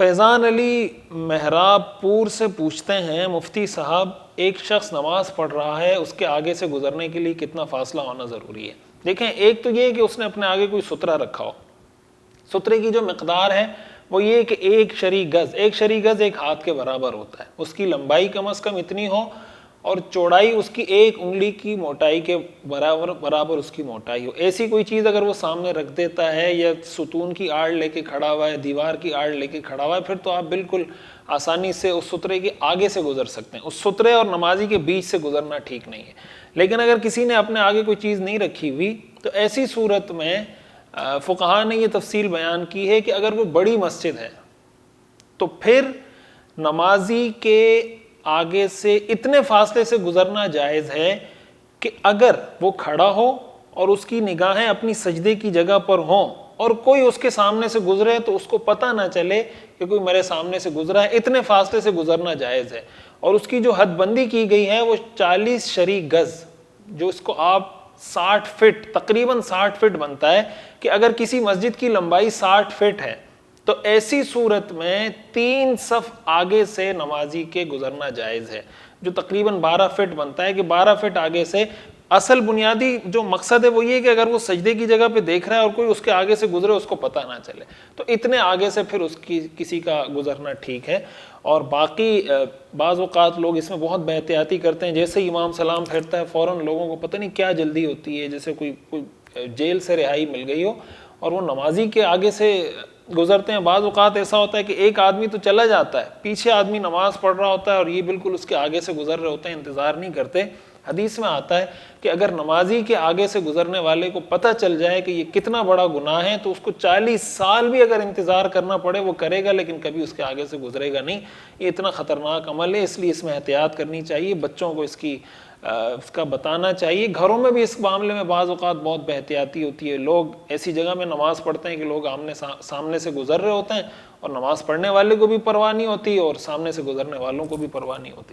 فیضان علی محراب پور سے پوچھتے ہیں مفتی صاحب ایک شخص نماز پڑھ رہا ہے، اس کے آگے سے گزرنے کے لیے کتنا فاصلہ ہونا ضروری ہے؟ دیکھیں، ایک تو یہ ہے کہ اس نے اپنے آگے کوئی سترہ رکھا ہو. سترے کی جو مقدار ہے وہ یہ کہ ایک شری گز ایک ہاتھ کے برابر ہوتا ہے. اس کی لمبائی کم از کم اتنی ہو اور چوڑائی اس کی ایک انگلی کی موٹائی کے برابر اس کی موٹائی ہو. ایسی کوئی چیز اگر وہ سامنے رکھ دیتا ہے یا ستون کی آڑ لے کے کھڑا ہوا ہے، دیوار کی آڑ لے کے کھڑا ہوا ہے، پھر تو آپ بالکل آسانی سے اس سترے کے آگے سے گزر سکتے ہیں. اس سترے اور نمازی کے بیچ سے گزرنا ٹھیک نہیں ہے. لیکن اگر کسی نے اپنے آگے کوئی چیز نہیں رکھی ہوئی تو ایسی صورت میں فقہا نے یہ تفصیل بیان کی ہے کہ اگر وہ بڑی مسجد ہے تو پھر نمازی کے آگے سے اتنے فاصلے سے گزرنا جائز ہے کہ اگر وہ کھڑا ہو اور اس کی نگاہیں اپنی سجدے کی جگہ پر ہوں اور کوئی اس کے سامنے سے گزرے تو اس کو پتہ نہ چلے کہ کوئی میرے سامنے سے گزرا ہے. اتنے فاصلے سے گزرنا جائز ہے. اور اس کی جو حد بندی کی گئی ہے وہ 40 شری گز، جو اس کو آپ 60 فٹ، تقریباً 60 فٹ بنتا ہے کہ اگر کسی مسجد کی لمبائی 60 فٹ ہے تو ایسی صورت میں 3 صف آگے سے نمازی کے گزرنا جائز ہے، جو تقریباً 12 فٹ بنتا ہے کہ 12 فٹ آگے سے. اصل بنیادی جو مقصد ہے وہ یہ کہ اگر وہ سجدے کی جگہ پہ دیکھ رہا ہے اور کوئی اس کے آگے سے گزرے اس کو پتہ نہ چلے، تو اتنے آگے سے پھر اس کی کسی کا گزرنا ٹھیک ہے. اور باقی بعض اوقات لوگ اس میں بہت بے احتیاطی کرتے ہیں. جیسے ہی امام سلام پھیرتا ہے فوراً لوگوں کو پتہ نہیں کیا جلدی ہوتی ہے، جیسے کوئی جیل سے رہائی مل گئی ہو اور وہ نمازی کے آگے سے گزرتے ہیں. بعض اوقات ایسا ہوتا ہے کہ ایک آدمی تو چلا جاتا ہے، پیچھے آدمی نماز پڑھ رہا ہوتا ہے اور یہ بالکل اس کے آگے سے گزر رہے ہوتے ہیں، انتظار نہیں کرتے. حدیث میں آتا ہے کہ اگر نمازی کے آگے سے گزرنے والے کو پتہ چل جائے کہ یہ کتنا بڑا گناہ ہے تو اس کو 40 سال بھی اگر انتظار کرنا پڑے وہ کرے گا، لیکن کبھی اس کے آگے سے گزرے گا نہیں. یہ اتنا خطرناک عمل ہے، اس لیے اس میں احتیاط کرنی چاہیے. بچوں کو اس کا بتانا چاہیے. گھروں میں بھی اس معاملے میں بعض اوقات بہت بے احتیاطی ہوتی ہے. لوگ ایسی جگہ میں نماز پڑھتے ہیں کہ لوگ سامنے سے گزر رہے ہوتے ہیں اور نماز پڑھنے والے کو بھی پرواہ نہیں ہوتی اور سامنے سے گزرنے والوں کو بھی پرواہ نہیں ہوتی.